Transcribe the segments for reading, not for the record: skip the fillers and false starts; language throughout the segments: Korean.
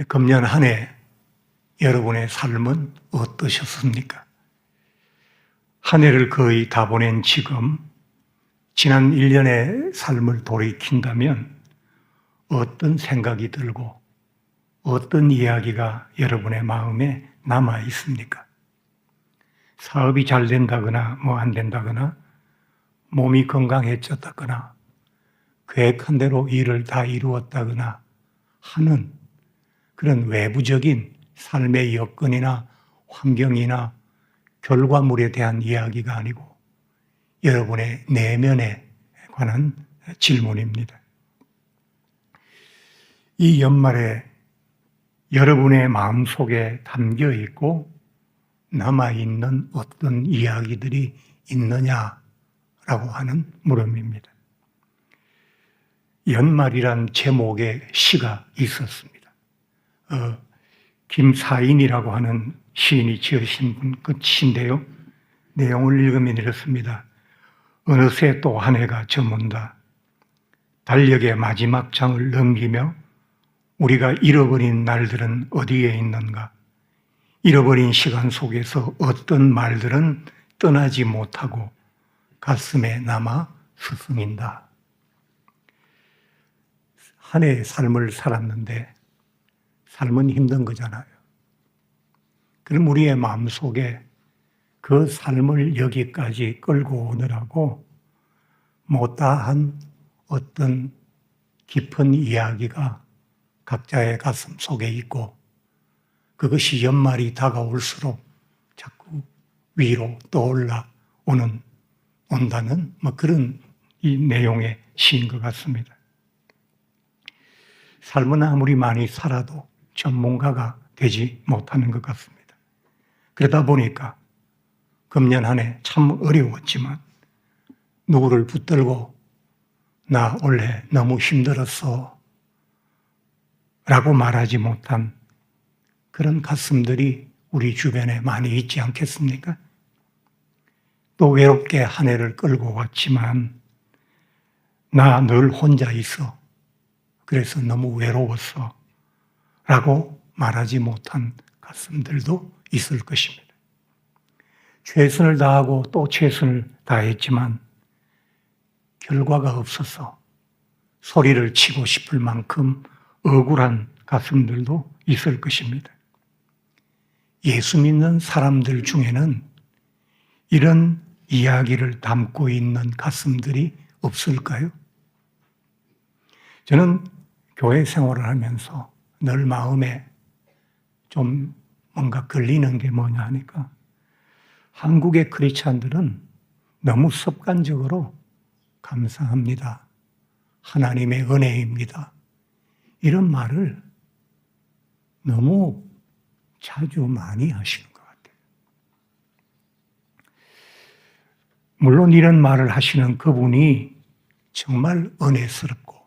금년 한 해 여러분의 삶은 어떠셨습니까? 한 해를 거의 다 보낸 지금 지난 1년의 삶을 돌이킨다면 어떤 생각이 들고 어떤 이야기가 여러분의 마음에 남아 있습니까? 사업이 잘 된다거나 안 된다거나 몸이 건강해졌다거나 계획한 대로 일을 다 이루었다거나 하는 그런 외부적인 삶의 여건이나 환경이나 결과물에 대한 이야기가 아니고 여러분의 내면에 관한 질문입니다. 이 연말에 여러분의 마음속에 담겨 있고 남아있는 어떤 이야기들이 있느냐라고 하는 물음입니다. 연말이란 제목의 시가 있었습니다. 김사인이라고 하는 시인이 지으신 그 시인데요. 내용을 읽으면 이렇습니다. 어느새 또 한 해가 저문다. 달력의 마지막 장을 넘기며 우리가 잃어버린 날들은 어디에 있는가? 잃어버린 시간 속에서 어떤 말들은 떠나지 못하고 가슴에 남아 스승인다. 한 해의 삶을 살았는데 삶은 힘든 거잖아요. 그럼 우리의 마음속에 그 삶을 여기까지 끌고 오느라고 못다한 어떤 깊은 이야기가 각자의 가슴 속에 있고 그것이 연말이 다가올수록 자꾸 위로 떠올라 온다는 그런 이 내용의 시인 것 같습니다. 삶은 아무리 많이 살아도 전문가가 되지 못하는 것 같습니다. 그러다 보니까 금년 한 해 참 어려웠지만 누구를 붙들고 나 올해 너무 힘들었어 라고 말하지 못한 그런 가슴들이 우리 주변에 많이 있지 않겠습니까? 또 외롭게 한 해를 끌고 왔지만 나 늘 혼자 있어. 그래서 너무 외로웠어. 라고 말하지 못한 가슴들도 있을 것입니다. 최선을 다하고 또 최선을 다했지만 결과가 없어서 소리를 치고 싶을 만큼 억울한 가슴들도 있을 것입니다. 예수 믿는 사람들 중에는 이런 이야기를 담고 있는 가슴들이 없을까요? 저는 교회 생활을 하면서 늘 마음에 좀 뭔가 걸리는 게 뭐냐 하니까 한국의 크리스찬들은 너무 습관적으로 감사합니다. 하나님의 은혜입니다. 이런 말을 너무 자주 많이 하시는 것 같아요. 물론 이런 말을 하시는 그분이 정말 은혜스럽고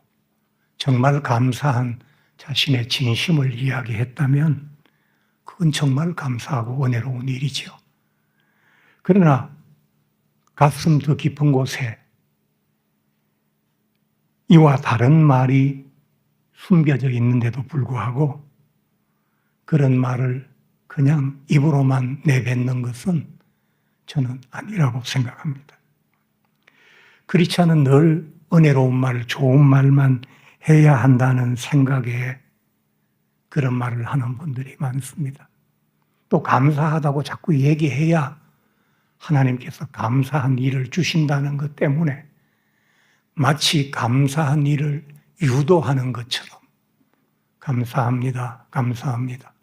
정말 감사한 자신의 진심을 이야기했다면 그건 정말 감사하고 은혜로운 일이죠. 그러나 가슴 더 깊은 곳에 이와 다른 말이 숨겨져 있는데도 불구하고 그런 말을 그냥 입으로만 내뱉는 것은 저는 아니라고 생각합니다. 크리스찬은 늘 은혜로운 말, 좋은 말만 해야 한다는 생각에 그런 말을 하는 분들이 많습니다. 또 감사하다고 자꾸 얘기해야 하나님께서 감사한 일을 주신다는 것 때문에 마치 감사한 일을 유도하는 것처럼 감사합니다, 감사합니다.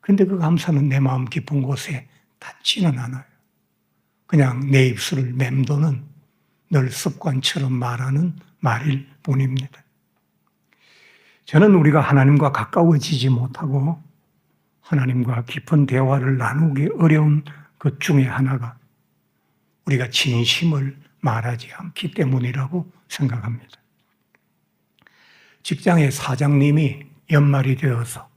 그런데 그 감사는 내 마음 깊은 곳에 닿지는 않아요. 그냥 내 입술을 맴도는 늘 습관처럼 말하는 말일 뿐입니다. 저는 우리가 하나님과 가까워지지 못하고 하나님과 깊은 대화를 나누기 어려운 것 중에 하나가 우리가 진심을 말하지 않기 때문이라고 생각합니다. 직장의 사장님이 연말이 되어서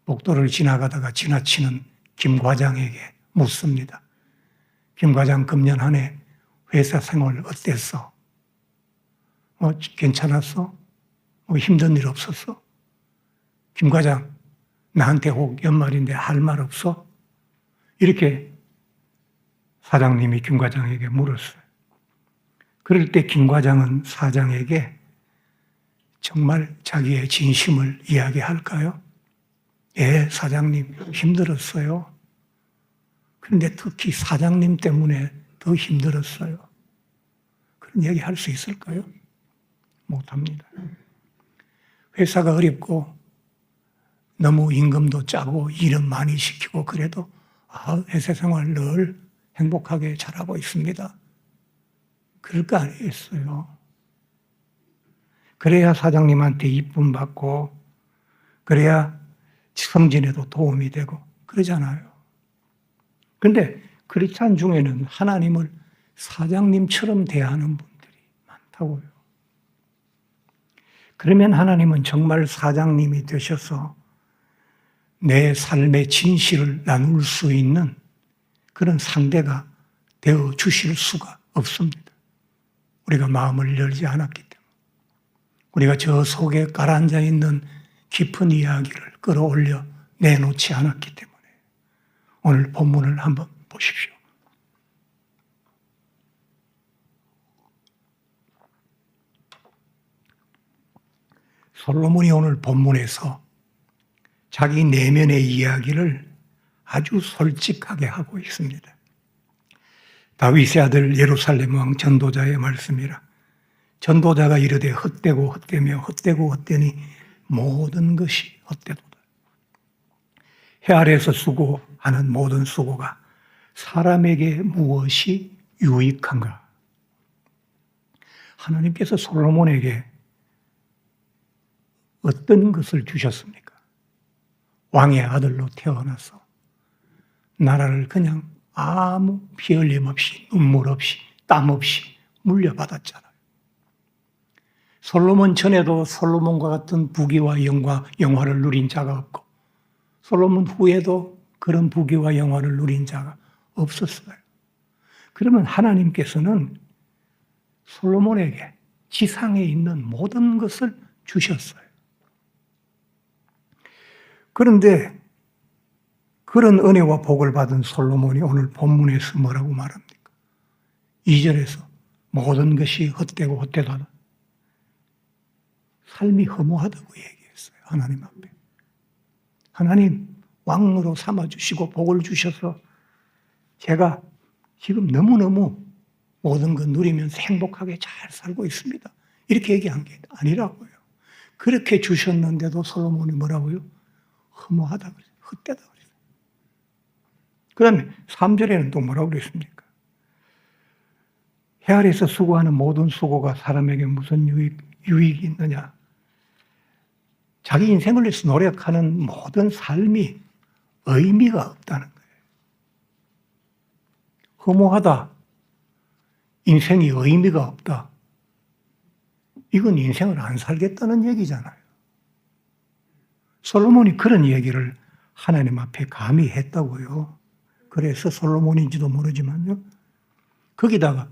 복도를 지나가다가 지나치는 김 과장에게 묻습니다. 김 과장 금년 한 해 회사 생활 어땠어? 괜찮았어? 힘든 일 없었어? 김 과장, 나한테 혹 연말인데 할 말 없어? 이렇게 사장님이 김 과장에게 물었어요. 그럴 때 김 과장은 사장에게 정말 자기의 진심을 이야기할까요? 예, 사장님, 힘들었어요. 그런데 특히 사장님 때문에 더 힘들었어요. 그런 얘기 할 수 있을까요? 못합니다. 회사가 어렵고 너무 임금도 짜고 일은 많이 시키고 그래도 회사 생활 늘 행복하게 잘하고 있습니다. 그럴 거 아니겠어요. 그래야 사장님한테 이쁨 받고 그래야 승진에도 도움이 되고 그러잖아요. 그런데 크리스찬 중에는 하나님을 사장님처럼 대하는 분들이 많다고요. 그러면 하나님은 정말 사장님이 되셔서 내 삶의 진실을 나눌 수 있는 그런 상대가 되어 주실 수가 없습니다. 우리가 마음을 열지 않았기 때문에. 우리가 저 속에 가라앉아 있는 깊은 이야기를 끌어올려 내놓지 않았기 때문에. 오늘 본문을 한번 보십시오. 솔로몬이 오늘 본문에서 자기 내면의 이야기를 아주 솔직하게 하고 있습니다. 다윗의 아들 예루살렘 왕 전도자의 말씀이라. 전도자가 이르되 헛되고 헛되며 헛되고 헛되니 모든 것이 헛되도다. 해 아래에서 수고하는 모든 수고가 사람에게 무엇이 유익한가? 하나님께서 솔로몬에게 어떤 것을 주셨습니까? 왕의 아들로 태어나서 나라를 그냥 아무 피 흘림 없이 눈물 없이 땀 없이 물려받았잖아요. 솔로몬 전에도 솔로몬과 같은 부귀와 영화를 누린 자가 없고 솔로몬 후에도 그런 부귀와 영화를 누린 자가 없었어요. 그러면 하나님께서는 솔로몬에게 지상에 있는 모든 것을 주셨어요. 그런데 그런 은혜와 복을 받은 솔로몬이 오늘 본문에서 뭐라고 말합니까? 2절에서 모든 것이 헛되고 헛되다. 삶이 허무하다고 얘기했어요. 하나님 앞에. 하나님 왕으로 삼아주시고 복을 주셔서 제가 지금 너무너무 모든 것 누리면서 행복하게 잘 살고 있습니다. 이렇게 얘기한 게 아니라고요. 그렇게 주셨는데도 솔로몬이 뭐라고요? 허무하다 그랬어요. 헛되다 그랬어요. 그 다음에 3절에는 또 뭐라고 그랬습니까? 해 아래에서 수고하는 모든 수고가 사람에게 무슨 유익이 있느냐? 자기 인생을 위해서 노력하는 모든 삶이 의미가 없다는 거예요. 허무하다. 인생이 의미가 없다. 이건 인생을 안 살겠다는 얘기잖아요. 솔로몬이 그런 얘기를 하나님 앞에 감히 했다고요. 그래서 솔로몬인지도 모르지만요. 거기다가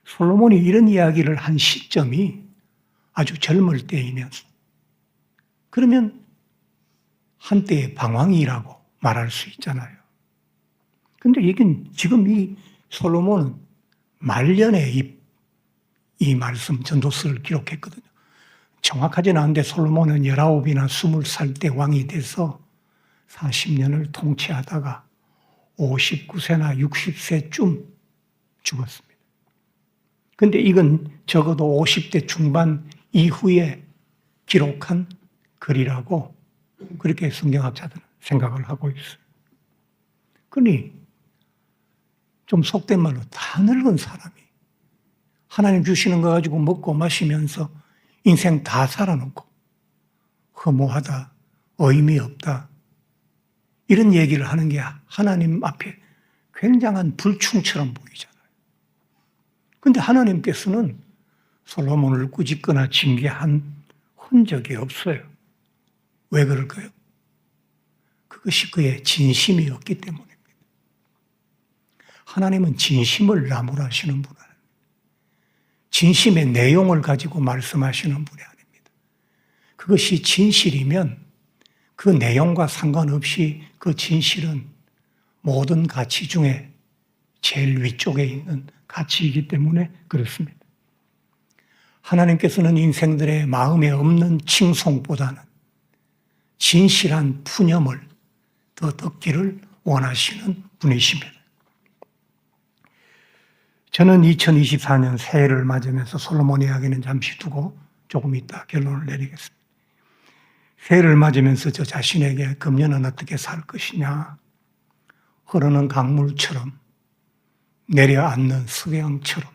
솔로몬이 이런 이야기를 한 시점이 아주 젊을 때이면서 그러면 한때의 방황이라고 말할 수 있잖아요. 근데 이건 지금 이 솔로몬은 말년에 이 말씀 전도서를 기록했거든요. 정확하지는 않은데 솔로몬은 19이나 20살 때 왕이 돼서 40년을 통치하다가 59세나 60세쯤 죽었습니다. 근데 이건 적어도 50대 중반 이후에 기록한 글이라고 그렇게 성경학자들은 생각을 하고 있어요. 그러니 좀 속된 말로 다 늙은 사람이 하나님 주시는 거 가지고 먹고 마시면서 인생 다 살아놓고 허무하다, 의미 없다 이런 얘기를 하는 게 하나님 앞에 굉장한 불충처럼 보이잖아요. 그런데 하나님께서는 솔로몬을 꾸짖거나 징계한 흔적이 없어요. 왜 그럴까요? 그것이 그의 진심이었기 때문입니다. 하나님은 진심을 나무라시는 분 아닙니다. 진심의 내용을 가지고 말씀하시는 분이 아닙니다. 그것이 진실이면 그 내용과 상관없이 그 진실은 모든 가치 중에 제일 위쪽에 있는 가치이기 때문에 그렇습니다. 하나님께서는 인생들의 마음에 없는 칭송보다는 진실한 푸념을 더 듣기를 원하시는 분이십니다. 저는 2024년 새해를 맞으면서 솔로몬 이야기는 잠시 두고 조금 이따 결론을 내리겠습니다. 새해를 맞으면서 저 자신에게 금년은 어떻게 살 것이냐, 흐르는 강물처럼 내려앉는 석양처럼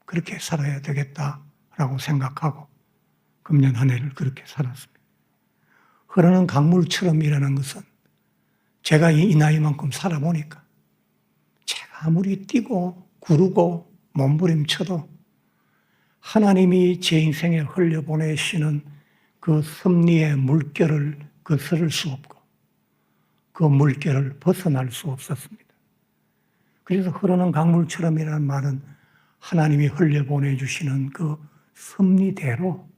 그렇게 살아야 되겠다라고 생각하고 금년 한 해를 그렇게 살았습니다. 흐르는 강물처럼이라는 것은 제가 이 나이만큼 살아보니까 제가 아무리 뛰고 구르고 몸부림쳐도 하나님이 제 인생에 흘려보내시는 그 섭리의 물결을 거스를 수 없고 그 물결을 벗어날 수 없었습니다. 그래서 흐르는 강물처럼이라는 말은 하나님이 흘려보내주시는 그 섭리대로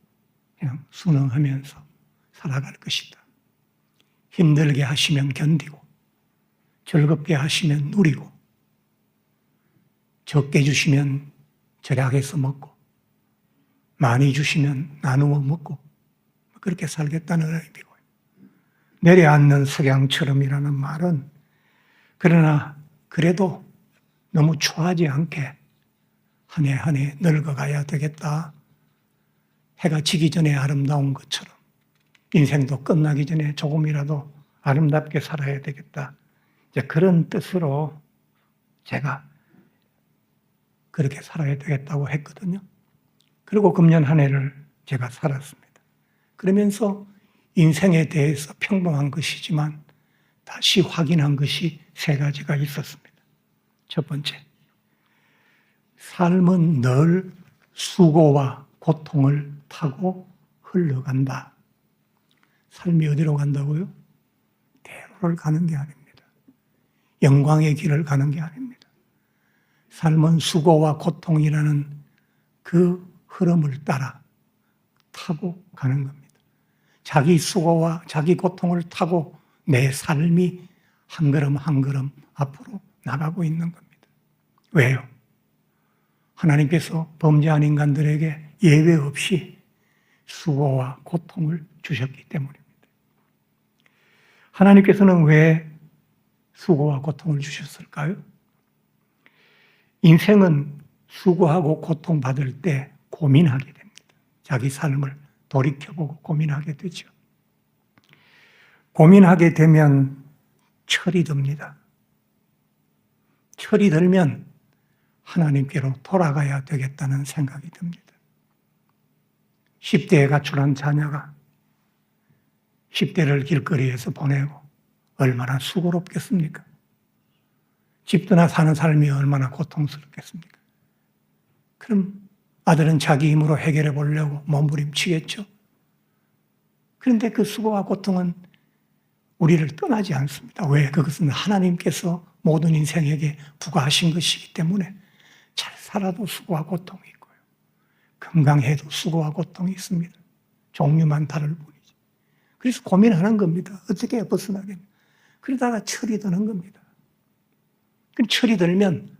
그냥 순응하면서 살아갈 것이다. 힘들게 하시면 견디고 즐겁게 하시면 누리고 적게 주시면 절약해서 먹고 많이 주시면 나누어 먹고 그렇게 살겠다는 의미고요. 내려앉는 석양처럼이라는 말은 그러나 그래도 너무 추하지 않게 한 해 한 해 늙어가야 되겠다. 해가 지기 전에 아름다운 것처럼 인생도 끝나기 전에 조금이라도 아름답게 살아야 되겠다. 이제 그런 뜻으로 제가 그렇게 살아야 되겠다고 했거든요. 그리고 금년 한 해를 제가 살았습니다. 그러면서 인생에 대해서 평범한 것이지만 다시 확인한 것이 세 가지가 있었습니다. 첫 번째, 삶은 늘 수고와 고통을 타고 흘러간다. 삶이 어디로 간다고요? 대로를 가는 게 아닙니다. 영광의 길을 가는 게 아닙니다. 삶은 수고와 고통이라는 그 흐름을 따라 타고 가는 겁니다. 자기 수고와 자기 고통을 타고 내 삶이 한 걸음 한 걸음 앞으로 나가고 있는 겁니다. 왜요? 하나님께서 범죄한 인간들에게 예외 없이 수고와 고통을 주셨기 때문입니다. 하나님께서는 왜 수고와 고통을 주셨을까요? 인생은 수고하고 고통받을 때 고민하게 됩니다. 자기 삶을 돌이켜보고 고민하게 되죠. 고민하게 되면 철이 듭니다. 철이 들면 하나님께로 돌아가야 되겠다는 생각이 듭니다. 10대에 가출한 자녀가 10대를 길거리에서 보내고 얼마나 수고롭겠습니까? 집 떠나 사는 삶이 얼마나 고통스럽겠습니까? 그럼 아들은 자기 힘으로 해결해 보려고 몸부림치겠죠. 그런데 그 수고와 고통은 우리를 떠나지 않습니다. 왜? 그것은 하나님께서 모든 인생에게 부과하신 것이기 때문에 잘 살아도 수고와 고통이 있고요. 건강해도 수고와 고통이 있습니다. 종류만 다를 뿐이지. 그래서 고민하는 겁니다. 어떻게 벗어나겠냐. 그러다가 철이 드는 겁니다. 그럼 철이 들면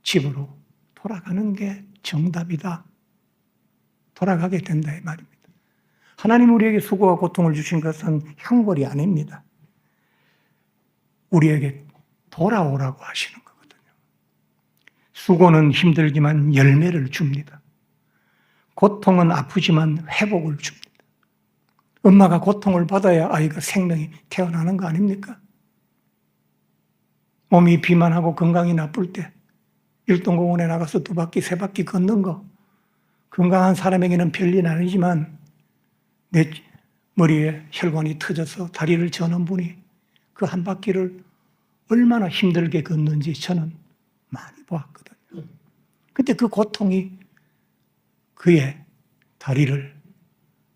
집으로 돌아가는 게 정답이다. 돌아가게 된다 이 말입니다. 하나님 우리에게 수고와 고통을 주신 것은 형벌이 아닙니다. 우리에게 돌아오라고 하시는 거거든요. 수고는 힘들지만 열매를 줍니다. 고통은 아프지만 회복을 줍니다. 엄마가 고통을 받아야 아이가 생명이 태어나는 거 아닙니까? 몸이 비만하고 건강이 나쁠 때 일동공원에 나가서 2바퀴, 3바퀴 걷는 거 건강한 사람에게는 별일 아니지만 내 머리에 혈관이 터져서 다리를 저는 분이 그 한 바퀴를 얼마나 힘들게 걷는지 저는 많이 보았거든요. 근데 그 고통이 그의 다리를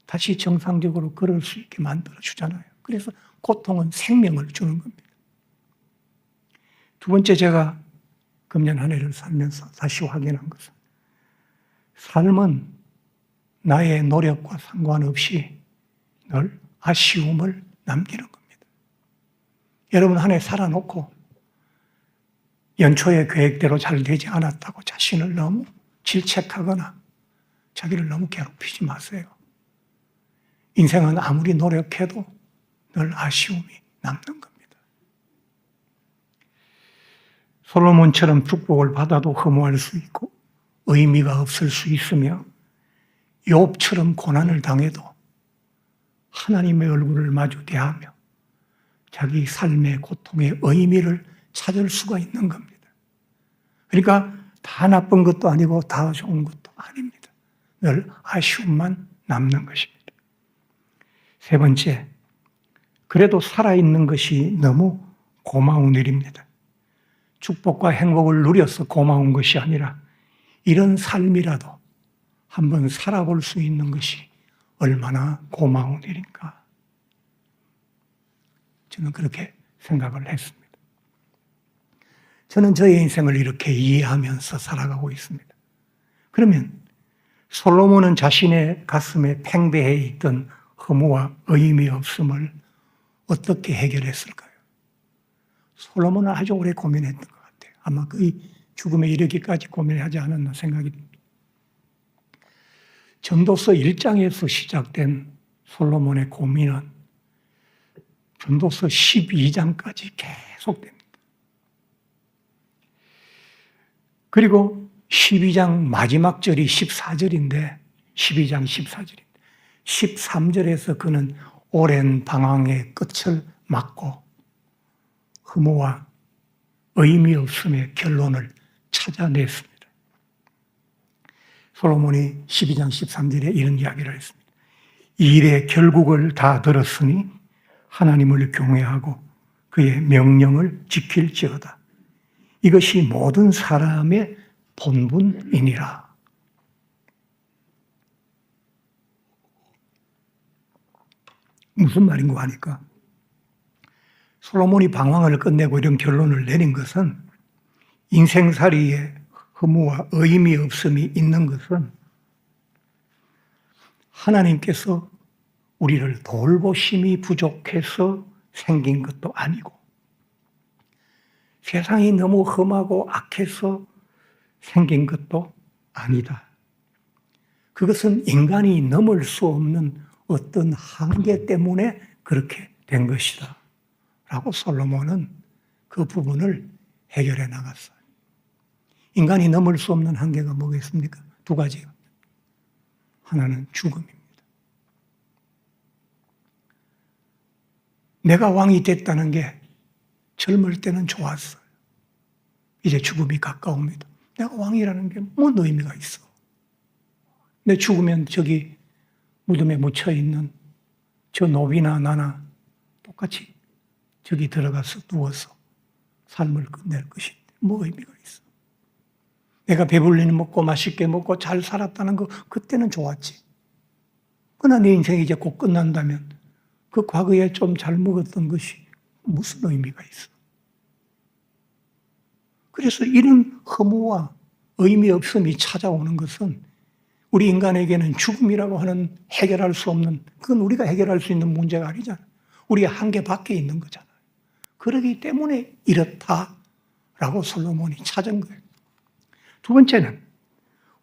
다시 정상적으로 걸을 수 있게 만들어주잖아요. 그래서 고통은 생명을 주는 겁니다. 두 번째 제가 금년 한 해를 살면서 다시 확인한 것은 삶은 나의 노력과 상관없이 늘 아쉬움을 남기는 겁니다. 여러분 한 해 살아놓고 연초에 계획대로 잘 되지 않았다고 자신을 너무 질책하거나 자기를 너무 괴롭히지 마세요. 인생은 아무리 노력해도 늘 아쉬움이 남는 겁니다. 솔로몬처럼 축복을 받아도 허무할 수 있고 의미가 없을 수 있으며 욥처럼 고난을 당해도 하나님의 얼굴을 마주 대하며 자기 삶의 고통의 의미를 찾을 수가 있는 겁니다. 그러니까 다 나쁜 것도 아니고 다 좋은 것도 아닙니다. 늘 아쉬움만 남는 것입니다. 세 번째, 그래도 살아있는 것이 너무 고마운 일입니다. 축복과 행복을 누려서 고마운 것이 아니라 이런 삶이라도 한번 살아볼 수 있는 것이 얼마나 고마운 일인가. 저는 그렇게 생각을 했습니다. 저는 저의 인생을 이렇게 이해하면서 살아가고 있습니다. 그러면 솔로몬은 자신의 가슴에 팽배해 있던 허무와 의미 없음을 어떻게 해결했을까요? 솔로몬은 아주 오래 고민했던 것 같아요. 아마 그의 죽음에 이르기까지 고민하지 않았나 생각이 듭니다. 전도서 1장에서 시작된 솔로몬의 고민은 전도서 12장까지 계속됩니다. 그리고 12장 마지막 절이 14절인데 12장 14절인데 13절에서 그는 오랜 방황의 끝을 맞고 허무와 의미 없음의 결론을 찾아냈습니다. 솔로몬이 12장 13절에 이런 이야기를 했습니다. 이 일의 결국을 다 들었으니 하나님을 경외하고 그의 명령을 지킬지어다. 이것이 모든 사람의 본분이니라. 무슨 말인가 하니까 솔로몬이 방황을 끝내고 이런 결론을 내린 것은 인생살이에 허무와 의미 없음이 있는 것은 하나님께서 우리를 돌보심이 부족해서 생긴 것도 아니고 세상이 너무 험하고 악해서 생긴 것도 아니다. 그것은 인간이 넘을 수 없는 어떤 한계 때문에 그렇게 된 것이다. 라고 솔로몬은 그 부분을 해결해 나갔어요. 인간이 넘을 수 없는 한계가 뭐겠습니까? 두 가지요. 하나는 죽음입니다. 내가 왕이 됐다는 게 젊을 때는 좋았어요. 이제 죽음이 가까웁니다. 내가 왕이라는 게 뭔 의미가 있어? 내 죽으면 저기 무덤에 묻혀있는 저 노비나 나나 똑같이 저기 들어가서 누워서 삶을 끝낼 것인데 뭐 의미가 있어? 내가 배불리 먹고 맛있게 먹고 잘 살았다는 거 그때는 좋았지. 그러나 내 인생이 이제 곧 끝난다면 그 과거에 좀 잘 먹었던 것이 무슨 의미가 있어? 그래서 이런 허무와 의미 없음이 찾아오는 것은 우리 인간에게는 죽음이라고 하는 해결할 수 없는, 그건 우리가 해결할 수 있는 문제가 아니잖아요. 우리의 한계 밖에 있는 거잖아요. 그러기 때문에 이렇다라고 솔로몬이 찾은 거예요. 두 번째는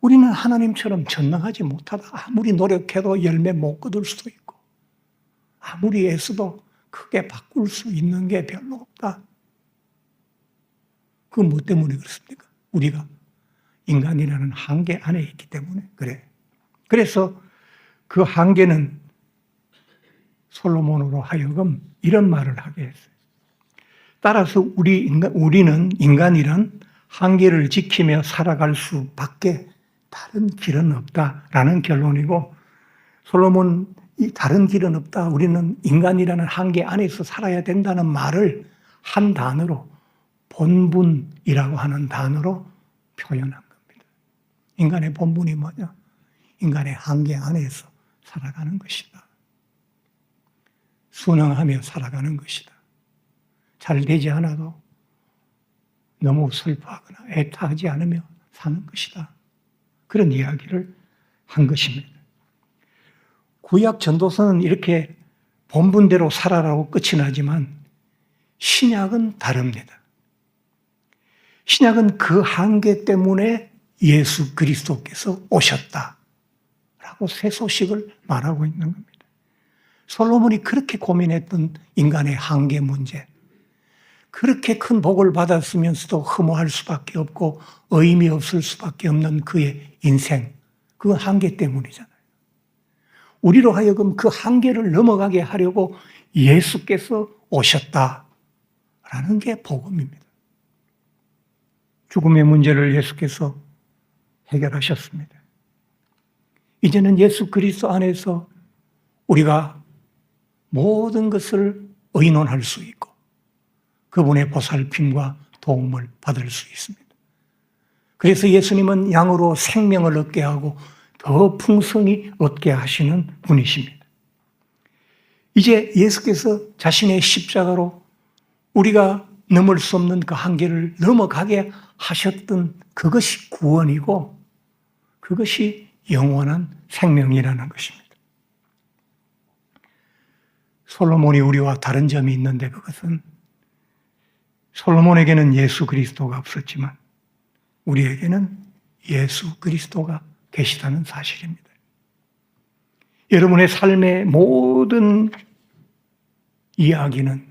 우리는 하나님처럼 전능하지 못하다. 아무리 노력해도 열매 못 거둘 수도 있고 아무리 애써도 크게 바꿀 수 있는 게 별로 없다. 그건 뭐 때문에 그렇습니까? 우리가 인간이라는 한계 안에 있기 때문에 그래. 그래서 그 한계는 솔로몬으로 하여금 이런 말을 하게 했어요. 따라서 우리는 인간이란 한계를 지키며 살아갈 수밖에 다른 길은 없다라는 결론이고, 솔로몬 이 다른 길은 없다. 우리는 인간이라는 한계 안에서 살아야 된다는 말을 한 단어로 본분이라고 하는 단어로 표현한 겁니다. 인간의 본분이 뭐냐? 인간의 한계 안에서 살아가는 것이다. 순응하며 살아가는 것이다. 잘 되지 않아도 너무 슬퍼하거나 애타하지 않으며 사는 것이다. 그런 이야기를 한 것입니다. 구약 전도서는 이렇게 본분대로 살아라고 끝이 나지만 신약은 다릅니다. 신약은 그 한계 때문에 예수 그리스도께서 오셨다라고 새 소식을 말하고 있는 겁니다. 솔로몬이 그렇게 고민했던 인간의 한계 문제, 그렇게 큰 복을 받았으면서도 허무할 수밖에 없고 의미 없을 수밖에 없는 그의 인생, 그건 한계 때문이잖아요. 우리로 하여금 그 한계를 넘어가게 하려고 예수께서 오셨다라는 게 복음입니다. 죽음의 문제를 예수께서 해결하셨습니다. 이제는 예수 그리스도 안에서 우리가 모든 것을 의논할 수 있고 그분의 보살핌과 도움을 받을 수 있습니다. 그래서 예수님은 양으로 생명을 얻게 하고 더 풍성히 얻게 하시는 분이십니다. 이제 예수께서 자신의 십자가로 우리가 넘을 수 없는 그 한계를 넘어가게 하셨던 그것이 구원이고 그것이 영원한 생명이라는 것입니다. 솔로몬이 우리와 다른 점이 있는데 그것은 솔로몬에게는 예수 그리스도가 없었지만 우리에게는 예수 그리스도가 계시다는 사실입니다. 여러분의 삶의 모든 이야기는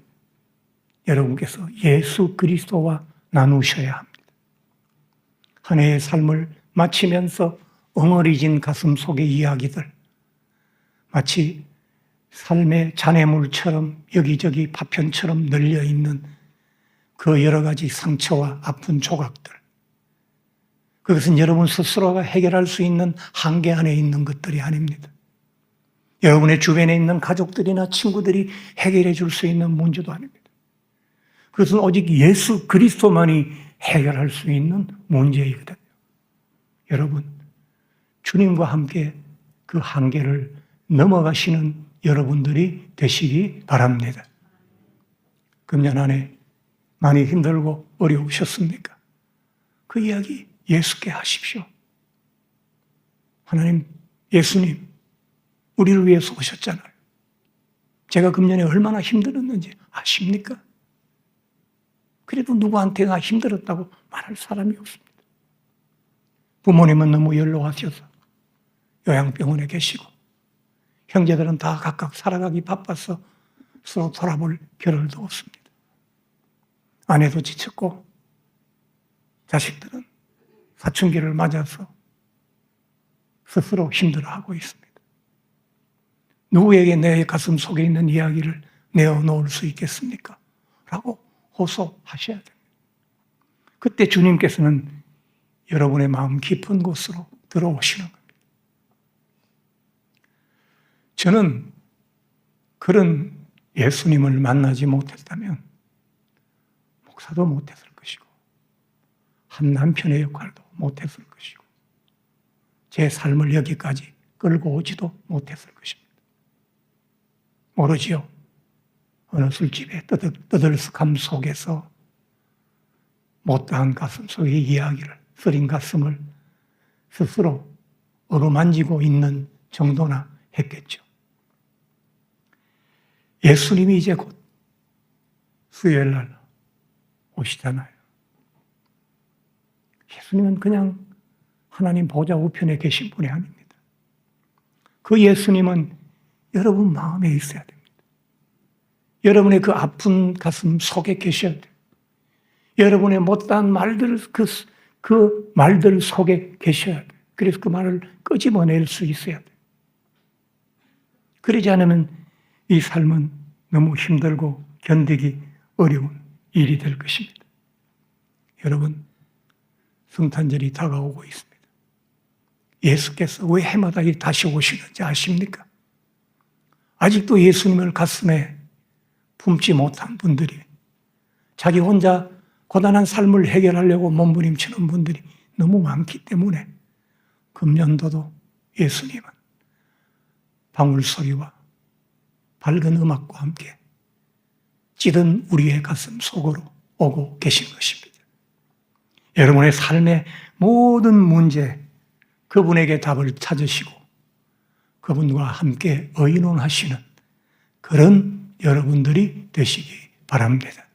여러분께서 예수 그리스도와 나누셔야 합니다. 한 해의 삶을 마치면서 엉어리진 가슴 속의 이야기들, 마치 삶의 잔해물처럼 여기저기 파편처럼 널려있는 그 여러 가지 상처와 아픈 조각들, 그것은 여러분 스스로가 해결할 수 있는 한계 안에 있는 것들이 아닙니다. 여러분의 주변에 있는 가족들이나 친구들이 해결해 줄 수 있는 문제도 아닙니다. 그것은 오직 예수 그리스도만이 해결할 수 있는 문제이거든요. 여러분, 주님과 함께 그 한계를 넘어가시는 여러분들이 되시기 바랍니다. 금년 한 해 많이 힘들고 어려우셨습니까? 그 이야기 예수께 하십시오. 하나님, 예수님, 우리를 위해서 오셨잖아요. 제가 금년에 얼마나 힘들었는지 아십니까? 그래도 누구한테나 힘들었다고 말할 사람이 없습니다. 부모님은 너무 연로하셔서 요양병원에 계시고 형제들은 다 각각 살아가기 바빠서 서로 돌아볼 겨를도 없습니다. 아내도 지쳤고 자식들은 사춘기를 맞아서 스스로 힘들어하고 있습니다. 누구에게 내 가슴 속에 있는 이야기를 내어놓을 수 있겠습니까? 라고 호소하셔야 됩니다. 그때 주님께서는 여러분의 마음 깊은 곳으로 들어오시는 겁니다. 저는 그런 예수님을 만나지 못했다면 목사도 못했을 것이고 한 남편의 역할도 못했을 것이고 제 삶을 여기까지 끌고 오지도 못했을 것입니다. 모르지요. 어느 술집의 떠들썩함 속에서 못다한 가슴 속의 이야기를, 쓰린 가슴을 스스로 어루만지고 있는 정도나 했겠죠. 예수님이 이제 곧 수요일 날 오시잖아요. 예수님은 그냥 하나님 보좌 우편에 계신 분이 아닙니다. 그 예수님은 여러분 마음에 있어야 됩니다. 여러분의 그 아픈 가슴 속에 계셔야 돼요. 여러분의 못다한 말들, 그 말들 속에 계셔야 돼요. 그래서 그 말을 끄집어낼 수 있어야 돼요. 그러지 않으면 이 삶은 너무 힘들고 견디기 어려운 일이 될 것입니다. 여러분, 성탄절이 다가오고 있습니다. 예수께서 왜 해마다 다시 오시는지 아십니까? 아직도 예수님을 가슴에 품지 못한 분들이, 자기 혼자 고단한 삶을 해결하려고 몸부림치는 분들이 너무 많기 때문에 금년도도 예수님은 방울소리와 밝은 음악과 함께 찌든 우리의 가슴 속으로 오고 계신 것입니다. 여러분의 삶의 모든 문제, 그분에게 답을 찾으시고 그분과 함께 의논하시는 그런 여러분들이 되시기 바랍니다.